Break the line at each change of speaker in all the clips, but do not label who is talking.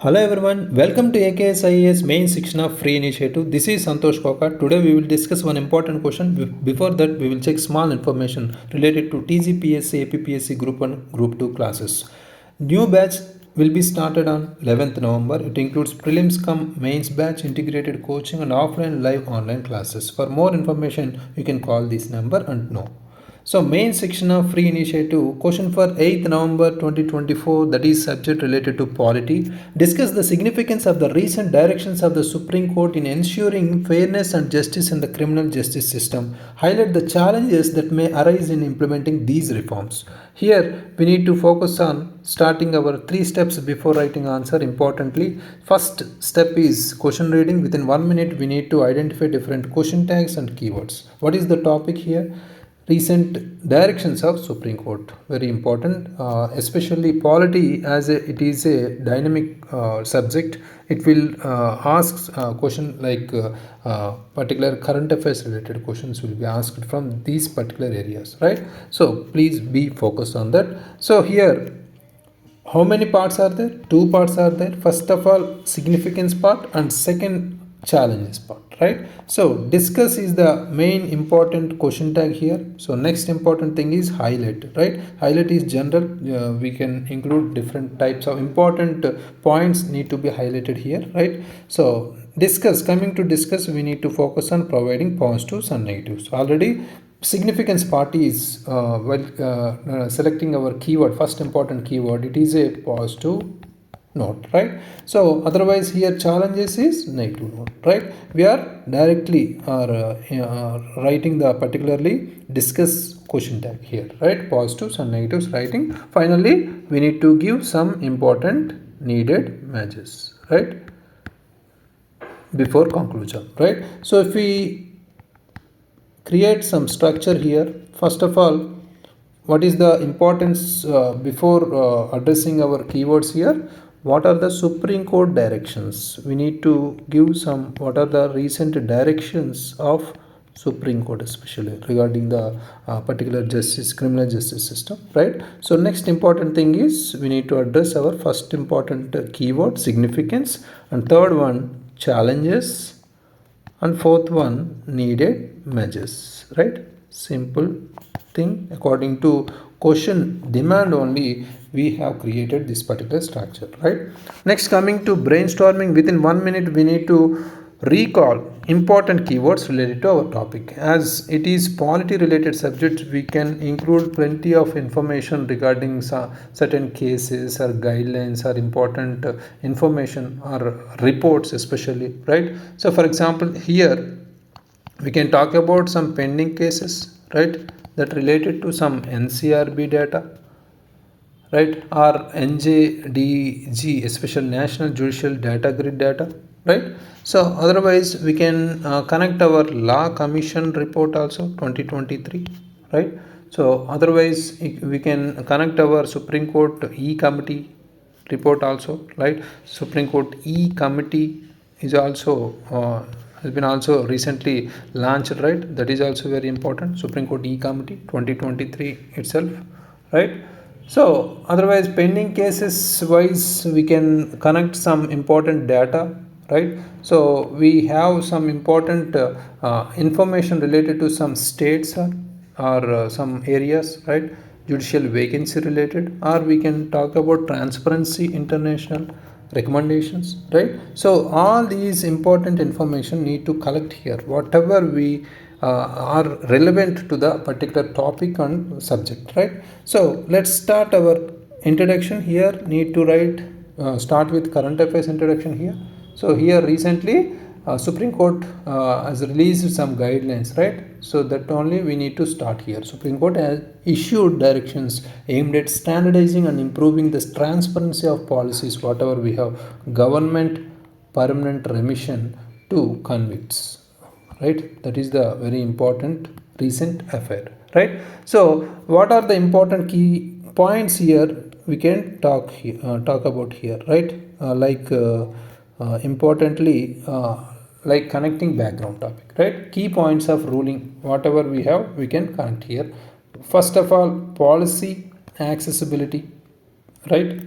Hello everyone, welcome to AKS IAS Main Shikshna Free Initiative. This is Santosh Koka. Today we will discuss one important question. Before that, we will check small information related to tspsc, APPSC Group 1, Group 2 classes. New batch will be started on 11th November. It includes prelims cum mains batch, integrated coaching and offline live online classes. For more information, you can call this number and know. So main section of free initiative question for 8th November 2024, that is subject related to polity. Discuss the significance of the recent directions of the Supreme Court in ensuring fairness and justice in the criminal justice system. Highlight the challenges that may arise in implementing these reforms. Here we need to focus on starting our 3 steps before writing answer. Importantly, first step is question reading. Within 1 minute we need to identify different question tags and keywords. What is the topic here? Recent directions of Supreme Court, very important, especially polity, as it is a dynamic subject. It will ask question like particular current affairs related questions will be asked from these particular areas, right? So please be focused on that. So here, how many parts are there? 2 parts are there. First of all, significance part, and second, challenges part, right? So discuss is the main important question tag here. So next important thing is highlight, right? Highlight is general. We can include different types of important points need to be highlighted here, right? So discuss, coming to discuss, we need to focus on providing positives and negatives. Already significance part is selecting our keyword, first important keyword, it is a positive note, right? So otherwise here challenges is negative note, right? We are directly writing the particularly discuss question tag here, right? Positives and negatives writing. Finally, we need to give some important needed measures, right, before conclusion, right? So if we create some structure here, first of all, what is the importance before addressing our keywords here? What are the Supreme Court directions? We need to give some, what are the recent directions of Supreme Court, especially regarding the particular justice, criminal justice system, right? So next important thing is we need to address our first important keyword, significance, and third one, challenges, and fourth one, needed measures, right? Simple thing. According to question demand only, we have created this particular structure, right? Next, coming to brainstorming, within 1 minute we need to recall important keywords related to our topic. As it is polity related subject, we can include plenty of information regarding certain cases or guidelines or important information or reports especially, right? So for example, here we can talk about some pending cases, right, that related to some NCRB data, right, or NJDG, especially National Judicial Data Grid data, right? So otherwise we can connect our Law Commission report also 2023, right? So otherwise we can connect our Supreme Court E-Committee report also, right? Supreme Court E-Committee is also has been also recently launched, right? That is also very important. Supreme Court E-Committee 2023 itself, right? So otherwise pending cases wise, we can connect some important data, right? So we have some important information related to some states or some areas, right? Judicial vacancy related, or we can talk about Transparency International recommendations, right? So all these important information need to collect here, whatever we are relevant to the particular topic and subject, right? So let's start our introduction here. Need to write start with current affairs introduction here. So here recently Supreme Court has released some guidelines, right? So that only we need to start here. Supreme Court has issued directions aimed at standardizing and improving the transparency of policies, whatever we have, government permanent remission to convicts, right? That is the very important recent affair, right? So what are the important key points here we can talk about here, right? Importantly, like connecting background topic, right? Key points of ruling, whatever we have, we can connect here. First of all, policy accessibility, right?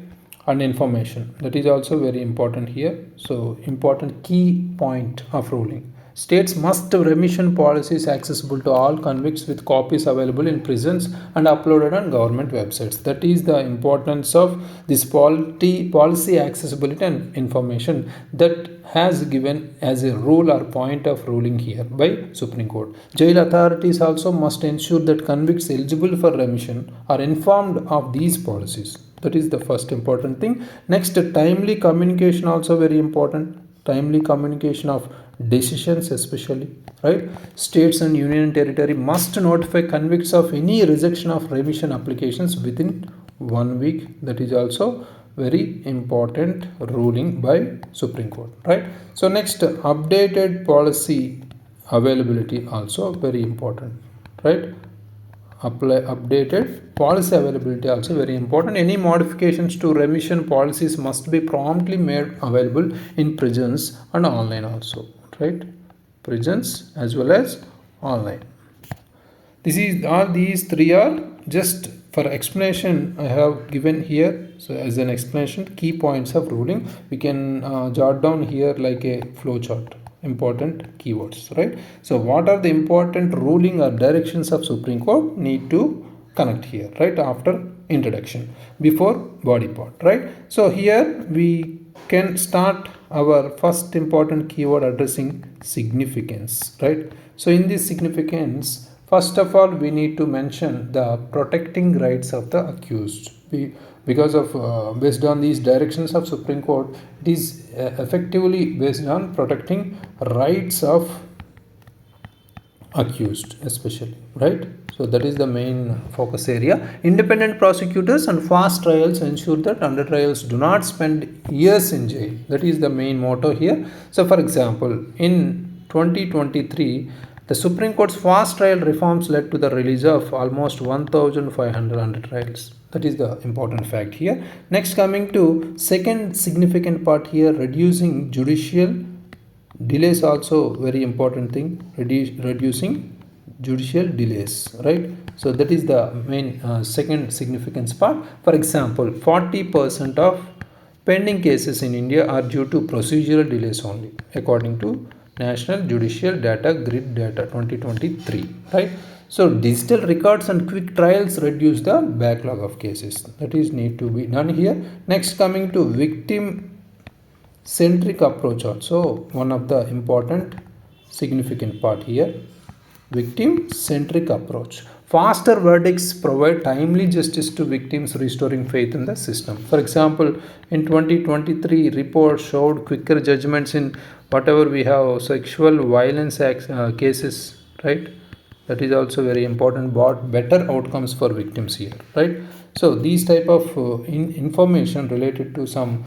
and information. That is also very important here. So important key point of ruling. States must remission policies accessible to all convicts with copies available in prisons and uploaded on government websites. That is the importance of this policy accessibility and information that has given as a rule or point of ruling here by Supreme Court. Jail authorities also must ensure that convicts eligible for remission are informed of these policies. That is the first important thing. Next, timely communication also very important. Timely communication of decisions especially, right? States and union territory must notify convicts of any rejection of remission applications within 1 week. That is also very important ruling by Supreme Court, right? So next, updated policy availability also very important, right? Updated policy availability also very important. Any modifications to remission policies must be promptly made available in prisons and online also, right? Prisons as well as online. This is all these three are just for explanation I have given here. So as an explanation, key points of ruling, we can jot down here like a flow chart. Important keywords, right? So what are the important ruling or directions of Supreme Court need to connect here, right? After introduction, before body part, right? So here we can start our first important keyword addressing significance, right? So in this significance, first of all, we need to mention the protecting rights of the accused. Because of based on these directions of Supreme Court, it is effectively based on protecting rights of accused especially, right? So that is the main focus area. Independent prosecutors and fast trials ensure that under trials do not spend years in jail. That is the main motto here. So for example, in 2023, the Supreme Court's fast trial reforms led to the release of almost 1,500 under trials. That is the important fact here. Next, coming to second significant part here, reducing judicial delays also very important thing. Reducing judicial delays, right? So that is the main second significance part. For example, 40% of pending cases in India are due to procedural delays only, according to National Judicial Data Grid Data 2023, right? So digital records and quick trials reduce the backlog of cases. That is need to be done here. Next, coming to victim centric approach also one of the important significant part here. Victim centric approach. Faster verdicts provide timely justice to victims, restoring faith in the system. For example, in 2023 report showed quicker judgments in whatever we have sexual violence cases, right? That is also very important, but better outcomes for victims here, right? So these type of information related to some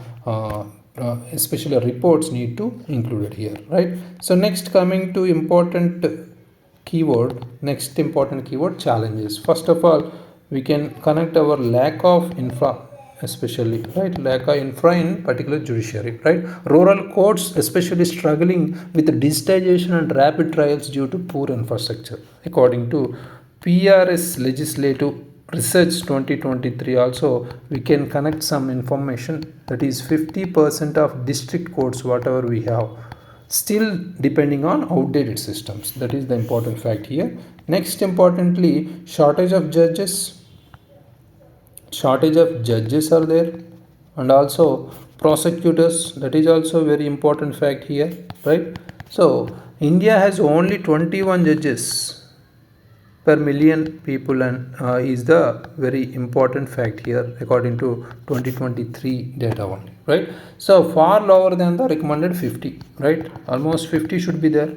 especially reports need to included here, right? So next, coming to important keyword, next important keyword, challenges. First of all, we can connect our lack of infra especially, right? Lack of infra in particular judiciary, right? Rural courts especially struggling with the digitization and rapid trials due to poor infrastructure. According to PRS Legislative Research 2023 also, we can connect some information, that is 50% of district courts whatever we have still depending on outdated systems. That is the important fact here. Next, importantly, shortage of judges are there, and also prosecutors. That is also very important fact here, right? So India has only 21 judges per million people, and is the very important fact here according to 2023 data only, right? So far lower than the recommended 50, right? Almost 50 should be there,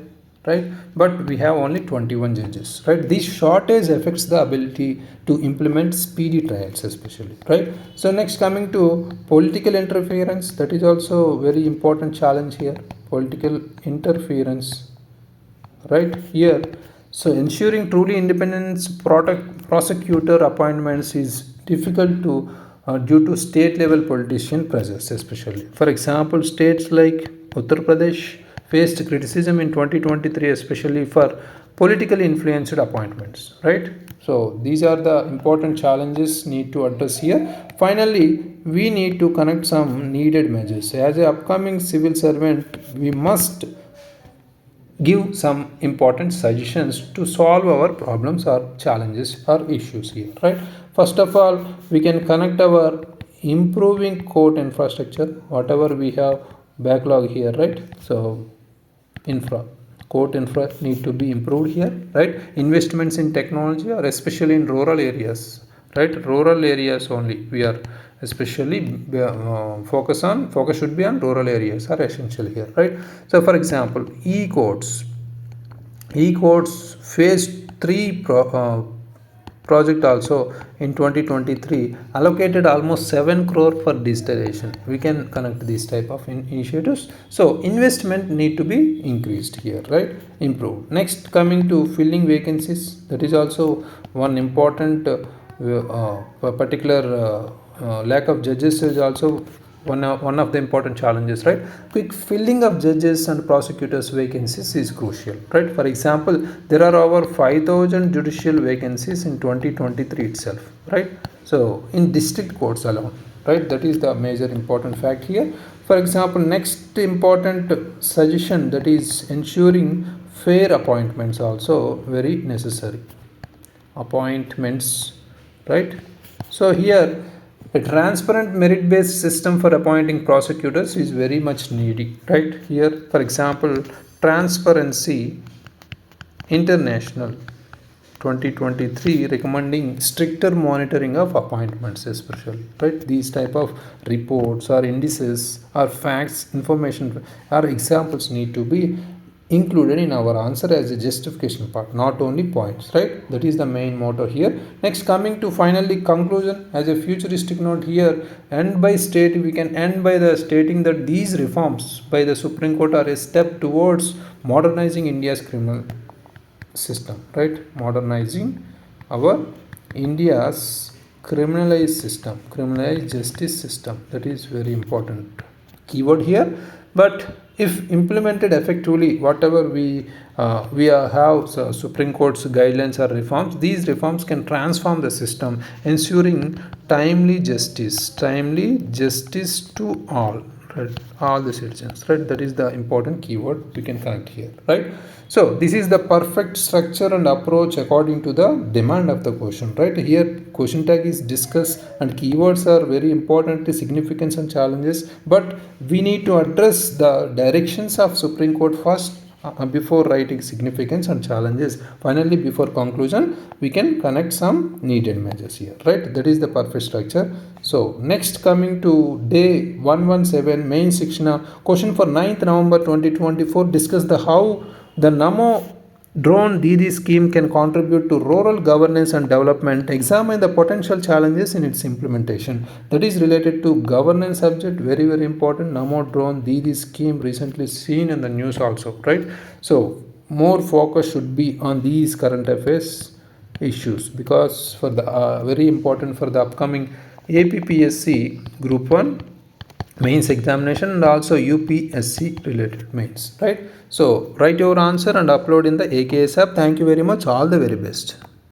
right? But we have only 21 judges, right? This shortage affects the ability to implement speedy trials especially, right? So next, coming to political interference, that is also very important challenge here. Political interference, right here. So ensuring truly independence prosecutor appointments is difficult to due to state level politician pressures especially. For example, states like Uttar Pradesh faced criticism in 2023 especially for politically influenced appointments, right? So these are the important challenges need to address here. Finally, we need to connect some needed measures. As an upcoming civil servant, we must give some important suggestions to solve our problems or challenges or issues here, right? First of all, we can connect our improving court infrastructure, whatever we have backlog here, right? So infra, court infra need to be improved here, right? Investments in technology, or especially in rural areas, right? Rural areas only we are especially focus should be on rural areas are essential here, right? So for example, e-courts phase 3 project also in 2023 allocated almost 7 crore for digitalization. We can connect these type of initiatives. So investment need to be increased here, right? Improved. Next, coming to filling vacancies, that is also one important particular lack of judges is also one of the important challenges, right? Quick filling of judges and prosecutors vacancies is crucial, right? For example, there are over 5,000 judicial vacancies in 2023 itself, right? So in district courts alone, right? That is the major important fact here. For example, next important suggestion, that is ensuring fair appointments, also very necessary. Appointments, right? So here a transparent merit-based system for appointing prosecutors is very much needed, right? Here, for example, Transparency International 2023 recommending stricter monitoring of appointments, especially, right? These type of reports or indices or facts, information or examples need to be included in our answer as a justification part, not only points, right? That is the main motto here. Next, coming to finally conclusion as a futuristic note here, we can end by the stating that these reforms by the Supreme Court are a step towards modernizing India's criminal system, right? Modernizing our India's criminalized justice system. That is very important keyword here. But if implemented effectively, whatever we have Supreme Court's guidelines or reforms, these reforms can transform the system, ensuring timely justice to all, right? All the citizens, right? That is the important keyword we can connect here, right? So this is the perfect structure and approach according to the demand of the question, right? Here question tag is discuss and keywords are very important, significance and challenges, but we need to address the directions of Supreme Court first before writing significance and challenges. Finally, before conclusion, we can connect some needed measures here, right? That is the perfect structure. So next, coming to day 117 main Shikshna question for 9th November 2024, discuss the how the Namo drone Didi scheme can contribute to rural governance and development. Examine the potential challenges in its implementation. That is related to governance subject, very very important. Namo drone Didi scheme recently seen in the news also, right? So more focus should be on these current affairs issues, because for the very important for the upcoming APPSC Group 1 mains examination and also UPSC related mains, right? So write your answer and upload in the AKS app. Thank you very much. All the very best.